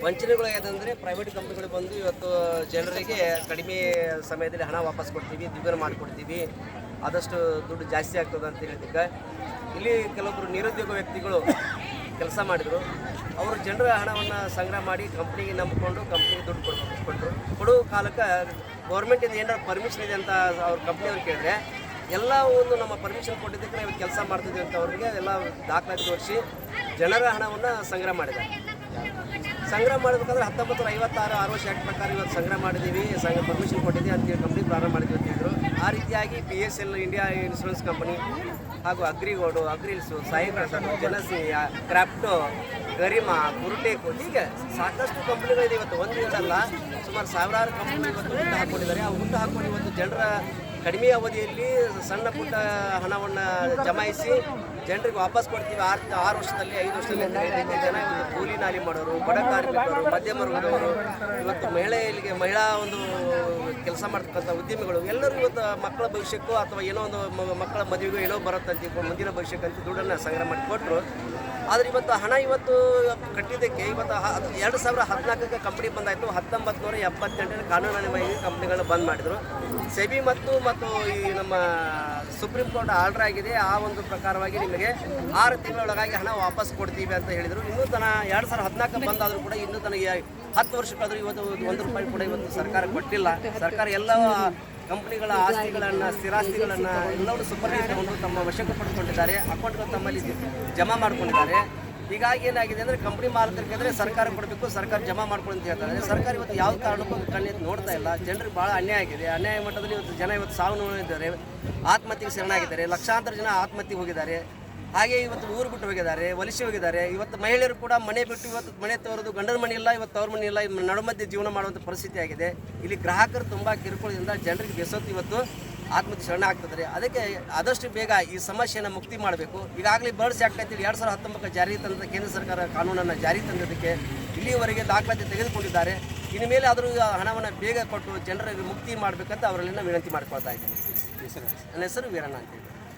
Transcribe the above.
ವಂಚನೆಗಳು ಯಾವುದಂದರೆ private ಕಂಪ್ನಿಗಳು ಬಂದು ಇವತ್ತು ಜನರಿಗೆ ಕಡಿಮೆ ಸಮಯದಲ್ಲಿ ಹಣ ವಾಪಸ್ ಕೊಡ್ತೀವಿ, ದ್ವಿಗುಣ ಮಾಡಿಕೊಡ್ತೀವಿ, ಆದಷ್ಟು ದುಡ್ಡು ಜಾಸ್ತಿ ಆಗ್ತದೆ ಅಂತ ಹೇಳಿದ್ದಕ್ಕೆ ಇಲ್ಲಿ ಕೆಲವೊಬ್ಬರು ನಿರುದ್ಯೋಗ ವ್ಯಕ್ತಿಗಳು ಕೆಲಸ ಮಾಡಿದರು. ಅವರು ಜನರ ಹಣವನ್ನು ಸಂಗ್ರಹ ಮಾಡಿ ಕಂಪ್ನಿಗೆ ನಂಬಿಕೊಂಡು ಕಂಪ್ನಿಗೆ ದುಡ್ಡು ಕೊಡುವ ಕಾಲಕ್ಕೆ ಗೌರ್ಮೆಂಟಿಂದ ಏನಾರು ಪರ್ಮಿಷನ್ ಇದೆ ಅಂತ ಅವ್ರ ಕಂಪ್ನಿಯವ್ರು ಕೇಳಿದ್ರೆ ಎಲ್ಲ ಒಂದು ನಮ್ಮ ಪರ್ಮಿಷನ್ ಕೊಟ್ಟಿದ್ದಕ್ಕೆ ನಾವು ಕೆಲಸ ಮಾಡ್ತಿದ್ವಿ ಅಂತ ಅವ್ರಿಗೆ ಎಲ್ಲ ದಾಖಲಾತಿ ತೋರಿಸಿ ಜನರ ಹಣವನ್ನು ಸಂಗ್ರಹ ಮಾಡಿದ್ದಾರೆ. ಸಂಗ್ರಹ ಮಾಡಬೇಕಾದ್ರೆ 1956 ROC ಆ್ಯಕ್ಟ್ ಪ್ರಕಾರ ಇವತ್ತು ಸಂಗ್ರಹ ಮಾಡಿದ್ದೀವಿ, ಪರ್ಮಿಷನ್ ಕೊಟ್ಟಿದ್ದೀವಿ ಅಂತೇಳಿ ಕಂಪ್ನಿ ಪ್ರಾರಂಭ ಮಾಡಿದ್ವಿ ಅಂತ ಹೇಳಿದ್ರು. ಆ ರೀತಿಯಾಗಿ PSL ಇಂಡಿಯಾ ಇನ್ಶೂರೆನ್ಸ್ ಕಂಪನಿ ಹಾಗೂ ಅಗ್ರಿಗೋಲ್ಡು, ಅಗ್ರಿಲ್ಸು, ಸಾಯಿ ಪ್ರಸಾದ್, ಜನಸ್ನೇಹ, ಕ್ರಾಫ್ಟೋ, ಗರಿಮಾ, ಗುರುಟೇಕು ಹೀಗೆ ಸಾಕಷ್ಟು ಕಂಪ್ನಿಗಳಿದೆ. ಇವತ್ತು ಒಂದು ಇರಲ್ಲ, ಸುಮಾರು ಸಾವಿರಾರು ಕಂಪ್ನಿ ಇವತ್ತು ಹುಟ್ಟು ಹಾಕ್ಕೊಂಡಿದ್ದಾರೆ. ಆ ಹುಟ್ಟು ಹಾಕ್ಕೊಂಡು ಇವತ್ತು ಜನರ ಕಡಿಮೆ ಅವಧಿಯಲ್ಲಿ ಸಣ್ಣ ಪುಟ್ಟ ಹಣವನ್ನು ಜಮಾಯಿಸಿ ಜನರಿಗೆ ವಾಪಸ್ ಕೊಡ್ತೀವಿ 6 ವರ್ಷದಲ್ಲಿ 5 ವರ್ಷದಲ್ಲಿ ಜನ ಇವತ್ತು ಕೂಲಿ ನಾಲಿ ಮಾಡೋರು, ಬಡ ಕಾರ್ಮಿಕರು, ಮಧ್ಯಮ ವರ್ಗದವರು, ಇವತ್ತು ಮಹಿಳಾ ಒಂದು ಕೆಲಸ ಮಾಡ್ತಕ್ಕಂಥ ಉದ್ಯಮಿಗಳು ಎಲ್ಲರೂ ಇವತ್ತು ಮಕ್ಕಳ ಭವಿಷ್ಯಕ್ಕೂ ಅಥವಾ ಏನೋ ಒಂದು ಮಕ್ಕಳ ಮದುವೆಗೂ ಏನೋ ಬರುತ್ತಂತ ಮುಂದಿನ ಭವಿಷ್ಯಕ್ಕಂತ ದುಡ್ಡನ್ನು ಸಂಗ್ರಹ ಮಾಡಿ ಕೊಟ್ಟರು. ಆದರೆ ಇವತ್ತು ಹಣ ಕಟ್ಟಿದ್ದಕ್ಕೆ ಇವತ್ತು 2014ಕ್ಕೆ ಕಂಪ್ನಿ ಬಂದಾಯಿತು. 1978 ಕಾನೂನಾನ್ವಯವಾಗಿ ಕಂಪ್ನಿಗಳನ್ನ ಬಂದ್ ಮಾಡಿದರು. ಸೆಬಿ ಮತ್ತು ಈ ನಮ್ಮ ಸುಪ್ರೀಂ ಕೋರ್ಟ್ ಆರ್ಡರ್ ಆಗಿದೆ. ಆ ಒಂದು ಪ್ರಕಾರವಾಗಿ ನಿಮಗೆ 6 ತಿಂಗಳೊಳಗಾಗಿ ಹಣ ವಾಪಸ್ ಕೊಡ್ತೀವಿ ಅಂತ ಹೇಳಿದರು. ಇನ್ನೂ ತನ 2014 ಬಂದಾದರೂ ಕೂಡ ಇನ್ನೂ ತನಗೆ 10 ವರ್ಷ ಕಳೆದರೂ ಇವತ್ತು 1 ರೂಪಾಯಿ ಕೂಡ ಇವತ್ತು ಸರ್ಕಾರ ಕೊಟ್ಟಿಲ್ಲ. ಸರ್ಕಾರ ಎಲ್ಲ ಕಂಪ್ನಿಗಳ ಆಸ್ತಿಗಳನ್ನು, ಸ್ಥಿರಾಸ್ತಿಗಳನ್ನು ಎಲ್ಲವೂ ಸುಪರ್ದಿಸಿಕೊಂಡು ತಮ್ಮ ವಶಕ್ಕೆ ಪಡ್ಕೊಂಡಿದ್ದಾರೆ. ಅಕೌಂಟ್ಗಳು ತಮ್ಮಲ್ಲಿ ಜಮಾ ಮಾಡ್ಕೊಂಡಿದ್ದಾರೆ. ಹೀಗಾಗಿ ಏನಾಗಿದೆ ಅಂದರೆ ಕಂಪ್ನಿ ಮಾಲಕರಿಗೆ ಅಂದರೆ ಸರ್ಕಾರ ಕೊಡಬೇಕು, ಸರ್ಕಾರ ಜಮಾ ಮಾಡ್ಕೊಂಡು ಅಂತ ಹೇಳ್ತಾರೆ. ಸರ್ಕಾರ ಇವತ್ತು ಯಾವ ಕಾರಣಕ್ಕೂ ಕಣ್ಣೆತ್ತು ನೋಡ್ತಾ ಇಲ್ಲ. ಜನರಿಗೆ ಭಾಳ ಅನ್ಯಾಯ ಆಗಿದೆ. ಅನ್ಯಾಯ ಮಟ್ಟದಲ್ಲಿ ಇವತ್ತು ಜನ ಇವತ್ತು ಸಾವು ನೋಡಿದ್ದಾರೆ, ಆತ್ಮಹತ್ಯೆಗೆ ಶರಣಾಗಿದ್ದಾರೆ. ಲಕ್ಷಾಂತರ ಜನ ಆತ್ಮಹತ್ಯೆಗೆ ಹೋಗಿದ್ದಾರೆ. ಹಾಗೆ ಇವತ್ತು ಊರು ಬಿಟ್ಟು ಹೋಗಿದ್ದಾರೆ, ವಲಸೆ ಹೋಗಿದ್ದಾರೆ. ಇವತ್ತು ಮಹಿಳೆಯರು ಕೂಡ ಮನೆ ಬಿಟ್ಟು ಇವತ್ತು ಮನೆ ತೋರೋದು, ಗಂಡನ ಮನೆ ಇಲ್ಲ, ಇವತ್ತು ಅವ್ರ ಮನೆ ಇಲ್ಲ, ನಡುಮಧ್ಯೆ ಜೀವನ ಮಾಡುವಂಥ ಪರಿಸ್ಥಿತಿ ಆಗಿದೆ. ಇಲ್ಲಿ ಗ್ರಾಹಕರು ತುಂಬ ಕಿರುಕುಳದಿಂದ ಜನರಿಗೆ ಬೆಸೋತ್ತು ಇವತ್ತು ಆತ್ಮಹತ್ಯೆ ಶರಣ ಆಗ್ತಿದ್ದಾರೆ. ಅದಕ್ಕೆ ಆದಷ್ಟು ಬೇಗ ಈ ಸಮಸ್ಯೆಯನ್ನು ಮುಕ್ತಿ ಮಾಡಬೇಕು. ಈಗಾಗಲೇ ಬರ್ಡ್ಸ್ ಆ್ಯಕ್ಟ್ ಅಂತೇಳಿ 2019 ಜಾರಿ ತಂದ ಕೇಂದ್ರ ಸರ್ಕಾರ ಕಾನೂನನ್ನು ಜಾರಿ ತಂದದಕ್ಕೆ ಇಲ್ಲಿಯವರೆಗೆ ದಾಖಲಾತಿ ತೆಗೆದುಕೊಂಡಿದ್ದಾರೆ. ಇನ್ನು ಮೇಲೆ ಆದರೂ ಹಣವನ್ನು ಬೇಗ ಕೊಟ್ಟು ಜನರಿಗೆ ಮುಕ್ತಿ ಮಾಡಬೇಕಂತ ಅವರಲ್ಲಿನ ವಿನಂತಿ ಮಾಡ್ಕೊಳ್ತಾ ಇದ್ದೀನಿ. ನನ್ನ ಹೆಸರು ವೀರಣ್ಣ ಅಂತೇಳಿ.